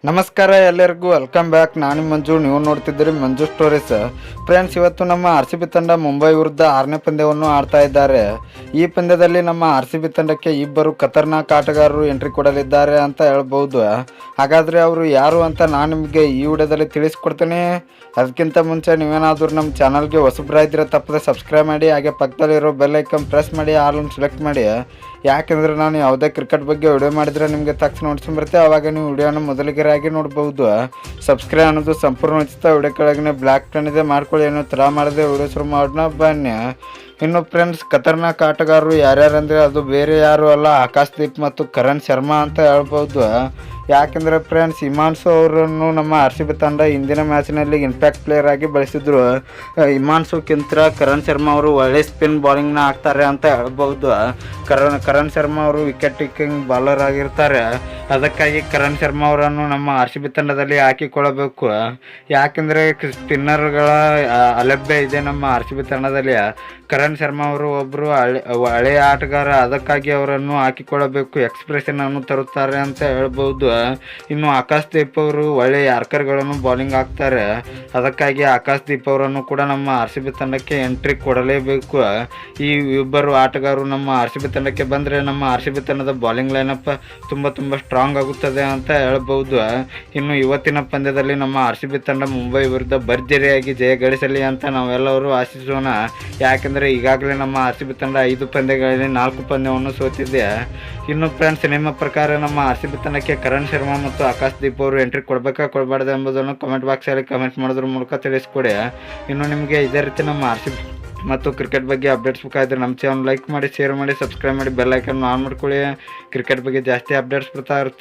ನಮಸ್ಕಾರ ಎಲ್ಲರಿಗೂ welcome back. ನಾನು ಮಂಜು, ನೀವು ನೋಡ್ತಿದ್ದೀರಿ ಮಂಜು ಸ್ಟೋರೀಸ್. ಫ್ರೆಂಡ್ಸ್, ಇವತ್ತು ನಮ್ಮ ಆರ್ ಸಿ ಬಿ ತಂಡ ಮುಂಬೈ ವಿರುದ್ಧ 6ನೇ ಪಂದ್ಯವನ್ನು ಆಡ್ತಾ ಇದ್ದಾರೆ. ಈ ಪಂದ್ಯದಲ್ಲಿ ನಮ್ಮ ಆರ್ ಸಿ ಬಿ ತಂಡಕ್ಕೆ ಇಬ್ಬರು ಖತರ್ನಾಕ್ ಆಟಗಾರರು ಎಂಟ್ರಿ ಕೊಡಲಿದ್ದಾರೆ ಅಂತ ಹೇಳ್ಬೋದು. ಹಾಗಾದರೆ ಅವರು ಯಾರು ಅಂತ ನಾನು ನಿಮಗೆ ಈ ವಿಡಿಯೋದಲ್ಲಿ ತಿಳಿಸ್ಕೊಡ್ತೀನಿ. ಅದಕ್ಕಿಂತ ಮುಂಚೆ ನೀವೇನಾದರೂ ನಮ್ಮ ಚಾನಲ್ಗೆ ಹೊಸಬ್ರಾಯಿದ್ರೆ ತಪ್ಪದೆ ಸಬ್ಸ್ಕ್ರೈಬ್ ಮಾಡಿ, ಹಾಗೆ ಪಕ್ಕದಲ್ಲಿರೋ ಬೆಲ್ ಐಕನ್ ಪ್ರೆಸ್ ಮಾಡಿ, ಆಲ್ ಸೆಲೆಕ್ಟ್ ಮಾಡಿ. ಯಾಕೆಂದರೆ ನಾನು ಯಾವುದೇ ಕ್ರಿಕೆಟ್ ಬಗ್ಗೆ ವಿಡಿಯೋ ಮಾಡಿದರೆ ನಿಮಗೆ ತಕ್ಷಣ ನೋಟಿಫಿಕೇಶನ್ ಬರುತ್ತೆ. ಆವಾಗ ನೀವು ವಿಡಿಯೋನ ಮೊದಲಿಗರಾಗಿ ನೋಡ್ಬೋದು. ಸಬ್ಸ್ಕ್ರೈಬ್ ಅನ್ನೋದು ಸಂಪೂರ್ಣ ಉಚಿತ. ವಿಡಿಯೋ ಕೆಳಗೆ ಬ್ಲ್ಯಾಕ್ ಟನ್ ಇದೆ, ಮಾಡ್ಕೊಳ್ಳಿ. ಏನೋ ಥರ ಮಾಡಿದೆ ವಿಡಿಯೋ ಶುರು ಮಾಡೋಣ ಬನ್ನಿ. ಇನ್ನು ಫ್ರೆಂಡ್ಸ್, ಖತರ್ನಾಕ್ ಆಟಗಾರರು ಯಾರ್ಯಾರಂದರೆ ಅದು ಬೇರೆ ಯಾರು ಅಲ್ಲ, ಆಕಾಶ್ದೀಪ್ ಮತ್ತು ಕರಣ್ ಶರ್ಮಾ ಅಂತ ಹೇಳ್ಬೋದು. ಯಾಕೆಂದರೆ ಫ್ರೆಂಡ್ಸ್, ಹಿಮಾಂಶು ಅವರನ್ನು ನಮ್ಮ ಆರ್ ಸಿ ಬಿ ತಂಡ ಹಿಂದಿನ ಮ್ಯಾಚ್ನಲ್ಲಿ ಇಂಪ್ಯಾಕ್ಟ್ ಪ್ಲೇಯರ್ ಆಗಿ ಬಳಸಿದ್ರು. ಹಿಮಾಂಶುಕ್ಕಿಂತ ಕರಣ್ ಶರ್ಮಾ ಅವರು ಒಳ್ಳೆ ಸ್ಪಿನ್ ಬೌಲಿಂಗ್ನ ಹಾಕ್ತಾರೆ ಅಂತ ಹೇಳ್ಬೋದು. ಕರಣ್ ಶರ್ಮಾ ಅವರು ವಿಕೆಟ್ ಟೇಕಿಂಗ್ ಬಾಲರ್ ಆಗಿರ್ತಾರೆ. ಅದಕ್ಕಾಗಿ ಕರಣ್ ಶರ್ಮಾ ಅವರನ್ನು ನಮ್ಮ ಆರ್ ಸಿ ಬಿ ತಂಡದಲ್ಲಿ ಹಾಕಿಕೊಳ್ಳಬೇಕು. ಯಾಕೆಂದರೆ ಸ್ಪಿನ್ನರ್ಗಳ ಅಲಭ್ಯ ಇದೆ ನಮ್ಮ ಆರ್ ಸಿ ಬಿ ತಂಡದಲ್ಲಿ. ಕರಣ್ ಶರ್ಮಾ ಅವರು ಒಬ್ಬರು ಹಳೆಯ ಆಟಗಾರ, ಅದಕ್ಕಾಗಿ ಅವರನ್ನು ಹಾಕಿಕೊಳ್ಳಬೇಕು. ಎಕ್ಸ್ಪ್ರೆಷನ್ ಅನ್ನು ತರುತ್ತಾರೆ ಅಂತ ಹೇಳ್ಬೋದು. ಇನ್ನು ಆಕಾಶ್ದೀಪ್ ಅವರು ಒಳ್ಳೆಯ ಯಾರ್ಕರ್ಗಳನ್ನು ಬೌಲಿಂಗ್ ಹಾಕ್ತಾರೆ. ಅದಕ್ಕಾಗಿ ಆಕಾಶ್ದೀಪ್ ಅವರನ್ನು ಕೂಡ ನಮ್ಮ ಆರ್ ಸಿ ಬಿ ತಂಡಕ್ಕೆ ಎಂಟ್ರಿ ಕೊಡಲೇಬೇಕು. ಈ ಇಬ್ಬರು ಆಟಗಾರರು ನಮ್ಮ ಆರ್ ಸಿ ಬಿ ತಂಡಕ್ಕೆ ಬಂದರೆ ನಮ್ಮ ಆರ್ ಸಿ ಬಿ ತಂಡದ ಬೌಲಿಂಗ್ ಲೈನಪ್ ತುಂಬ ಸ್ಟ್ರಾಂಗ್ ಆಗುತ್ತದೆ ಅಂತ ಹೇಳ್ಬೋದು. ಇನ್ನು ಇವತ್ತಿನ ಪಂದ್ಯದಲ್ಲಿ ನಮ್ಮ ಆರ್ ಸಿ ಬಿ ತಂಡ ಮುಂಬೈ ವಿರುದ್ಧ ಭರ್ಜರಿಯಾಗಿ ಜಯ ಗಳಿಸಲಿ ಅಂತ ನಾವೆಲ್ಲರೂ ಆಶಿಸೋಣ. ಯಾಕೆಂದರೆ ಈಗಾಗಲೇ ನಮ್ಮ ಆರ್ ಸಿ ಬಿ ತಂಡ 5 ಪಂದ್ಯಗಳಲ್ಲಿ 4 ಪಂದ್ಯವನ್ನು ಸೋತಿದೆ. ಇನ್ನು ಫ್ರೆಂಡ್ಸ್, ನಿಮ್ಮ ಪ್ರಕಾರ ನಮ್ಮ ಆರ್ ಸಿ ಬಿ ತಂಡಕ್ಕೆ ಕರಣ್ ಶರ್ಮಾ ಮತ್ತು ಆಕಾಶ್ದೀಪ್ ಅವರು ಎಂಟ್ರಿ ಕೊಡಬೇಕಾ ಕೊಡಬಾರ್ದು ಎಂಬುದನ್ನು ಕಮೆಂಟ್ ಬಾಕ್ಸಲ್ಲಿ ಕಮೆಂಟ್ ಮಾಡೋದ್ರ ಮೂಲಕ ತಿಳಿಸ್ಕೊಡಿ. ಇನ್ನು ನಿಮಗೆ ಇದೇ ರೀತಿ ನಮ್ಮ ಆರ್ ಸಿ ಬಿ ಮತ್ತು ಕ್ರಿಕೆಟ್ ಬಗ್ಗೆ ಅಪ್ಡೇಟ್ಸ್ ಬೇಕಾದರೆ ನಮ್ಮ ಚಾನಲ್ ಲೈಕ್ ಮಾಡಿ, ಶೇರ್ ಮಾಡಿ, ಸಬ್ಸ್ಕ್ರೈಬ್ ಮಾಡಿ, ಬೆಲ್ ಐಕನ್ ಆನ್ ಮಾಡ್ಕೊಳ್ಳಿ. ಕ್ರಿಕೆಟ್ ಬಗ್ಗೆ ಜಾಸ್ತಿ ಅಪ್ಡೇಟ್ಸ್ ಬರ್ತಾ ಇರುತ್ತೆ.